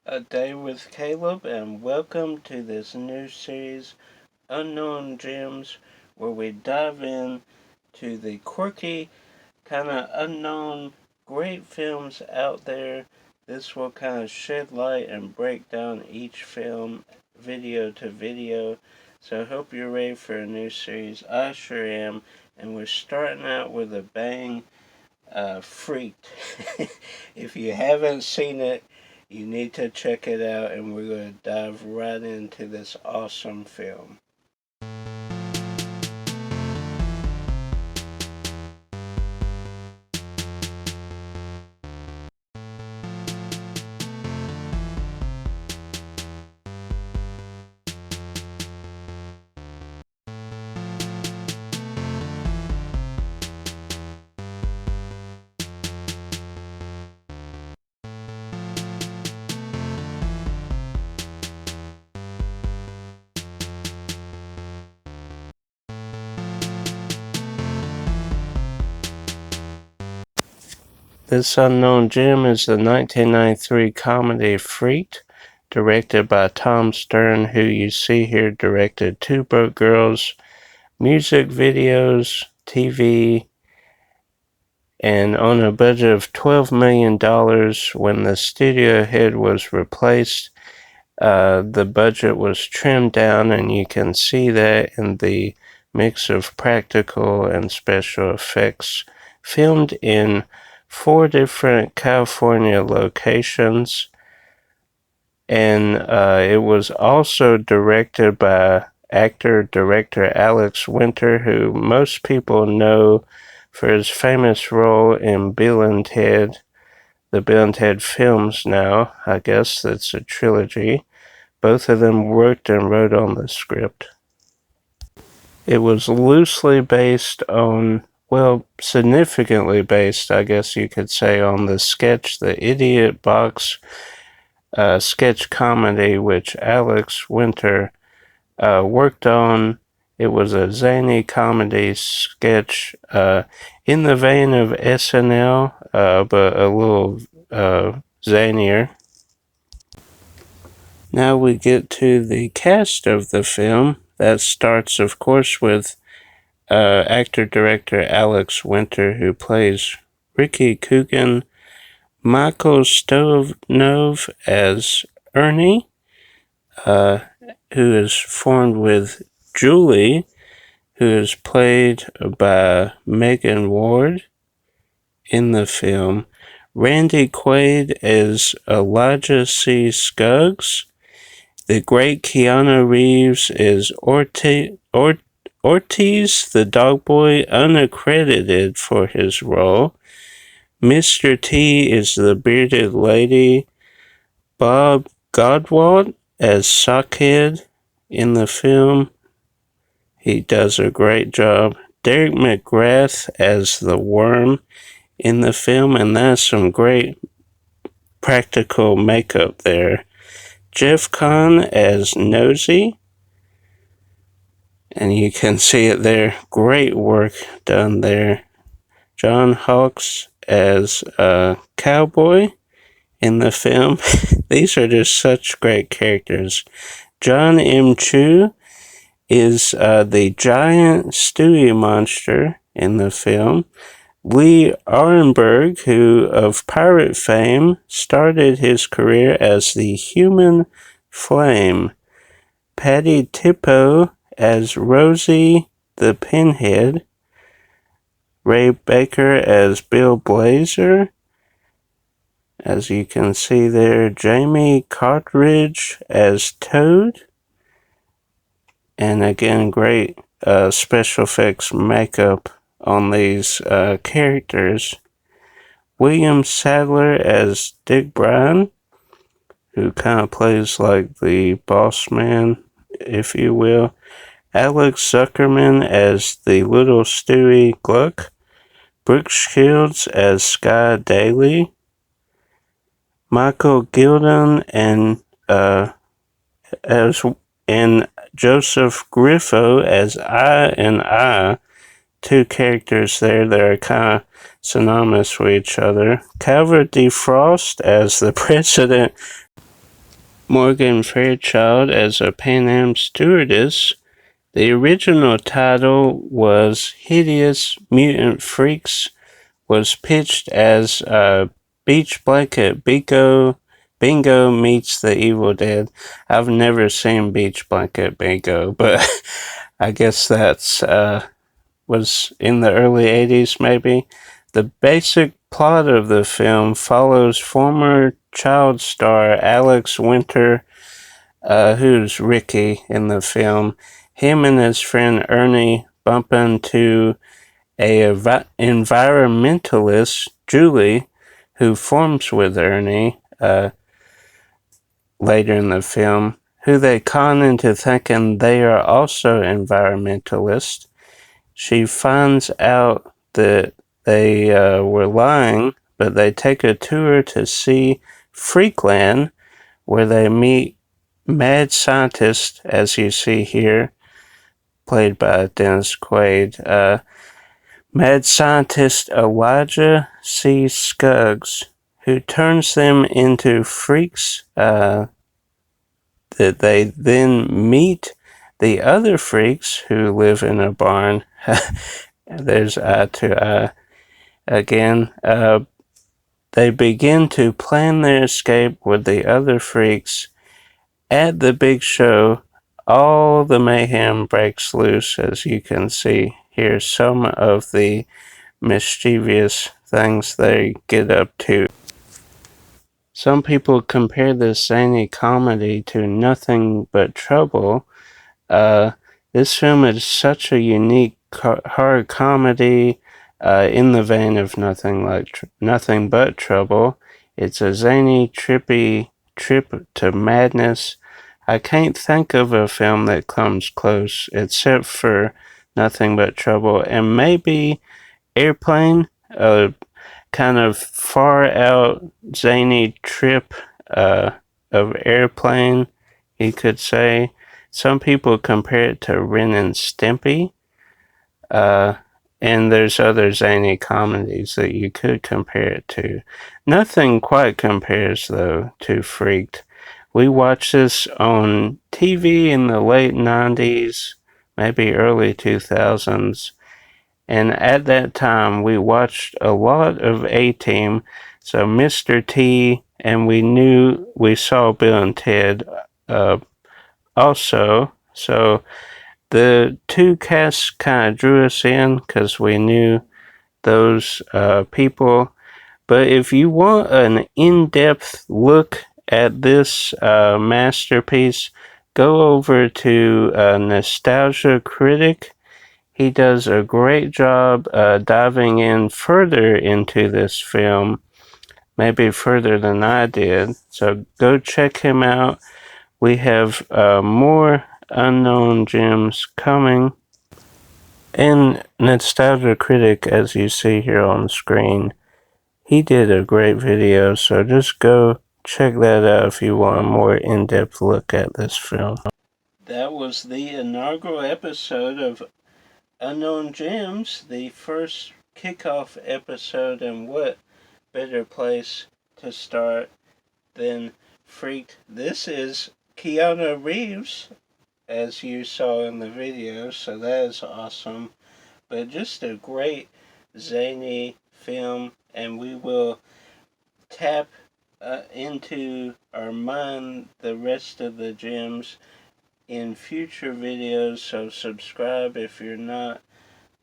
A Day with Caleb, and welcome to this new series, Unknown Gems, where we dive in to the quirky, kind of unknown, great films out there. This will kind of shed light and break down each film video to video. So I hope you're ready for a new series. I sure am. And we're starting out with a bang. Freaked. If you haven't seen it, you need to check it out, and we're going to dive right into this awesome film. This Unknown Gem is the 1993 comedy Freaked, directed by Tom Stern, who you see here directed Two Broke Girls, music videos, TV, and on a budget of $12 million when the studio head was replaced. The budget was trimmed down, and you can see that in the mix of practical and special effects. Filmed in 4 different California locations, and it was also directed by actor-director Alex Winter, who most people know for his famous role in Bill and Ted. The Bill and Ted films now, I guess that's a trilogy. Both of them worked and wrote on the script. It was loosely based on, well, significantly based, I guess you could say, on the sketch The Idiot Box sketch comedy, which Alex Winter worked on. It was a zany comedy sketch in the vein of SNL, but a little zanier. Now we get to the cast of the film. That starts, of course, with actor-director Alex Winter, who plays Ricky Coogan, Michael Stoyanov as Ernie, who is formed with Julie, who is played by Megan Ward in the film. Randy Quaid as Elijah C. Scuggs. The great Keanu Reeves is Ortiz, the dog boy, unaccredited for his role. Mr. T is the bearded lady. Bob Godwalt as Sockhead in the film. He does a great job. Derek McGrath as the worm in the film, and that's some great practical makeup there. Jeff Kahn as Nosy, and you can see it there. Great work done there. John Hawkes as a cowboy in the film. These are just such great characters. John M. Chu is the giant Stewie monster in the film. Lee Arenberg, who of pirate fame started his career as the Human Flame. Patty Tippo as Rosie the Pinhead. Ray Baker as Bill Blazer. As you can see there, Jamie Cartridge as Toad. And again, great special effects makeup on these characters. William Sadler as Dick Bryan, who kind of plays like the boss man, if you will. Alex Zuckerman as the little Stewie Gluck. Brooke Shields as Sky Daly. Michael Gilden and Joseph Griffo as I and I. 2 characters there that are kind of synonymous with each other. Calvert D. Frost as the president. Morgan Fairchild as a Pan Am stewardess. The original title was Hideous Mutant Freaks, was pitched as Beach Blanket Bingo meets the Evil Dead. I've never seen Beach Blanket Bingo, but I guess that's was in the early 80s maybe. The basic plot of the film follows former child star Alex Winter, who's Ricky in the film. Him and his friend Ernie bump into a environmentalist, Julie, who forms with Ernie later in the film, who they con into thinking they are also environmentalists. She finds out that they were lying, but they take a tour to see Freakland, where they meet mad scientist, as you see here, played by Dennis Quaid. Mad scientist Elijah C. Scuggs, who turns them into freaks that they then meet the other freaks who live in a barn. There's eye to eye again. They begin to plan their escape with the other freaks. At the big show, all the mayhem breaks loose, as you can see. Here's some of the mischievous things they get up to. Some people compare this zany comedy to Nothing But Trouble. Uh, this film is such a unique horror comedy in the vein of Nothing But Trouble. It's a zany, trippy trip to madness. I can't think of a film that comes close except for Nothing But Trouble and maybe Airplane, a kind of far out zany trip of Airplane, you could say. Some people compare it to Ren and Stimpy, uh, and there's other zany comedies that you could compare it to. Nothing quite compares, though, to Freaked. We watched this on TV in the late 90s, maybe early 2000s, and at that time we watched a lot of A-Team, so Mr. T, and we saw Bill and Ted also. So the two casts kind of drew us in because we knew those people. But if you want an in-depth look at this masterpiece, go over to Nostalgia Critic. He does a great job diving in further into this film, maybe further than I did. So go check him out. We have more unknown gems coming. And Nostalgia Critic, as you see here on screen, he did a great video, so just go check that out if you want a more in-depth look at this film. That was the inaugural episode of Unknown Gems, the first kickoff episode, and what better place to start than Freaked. This is Keanu Reeves, as you saw in the video, so that is awesome. But just a great zany film, and we will tap into or mine the rest of the gems in future videos, so subscribe if you're not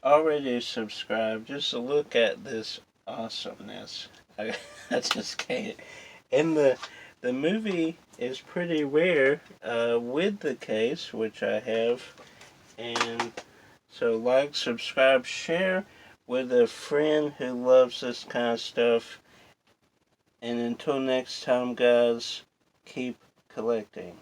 already subscribed. Just look at this awesomeness. I just can't. And the movie is pretty rare with the case, which I have. And so like, subscribe, share with a friend who loves this kind of stuff. And until next time, guys, keep collecting.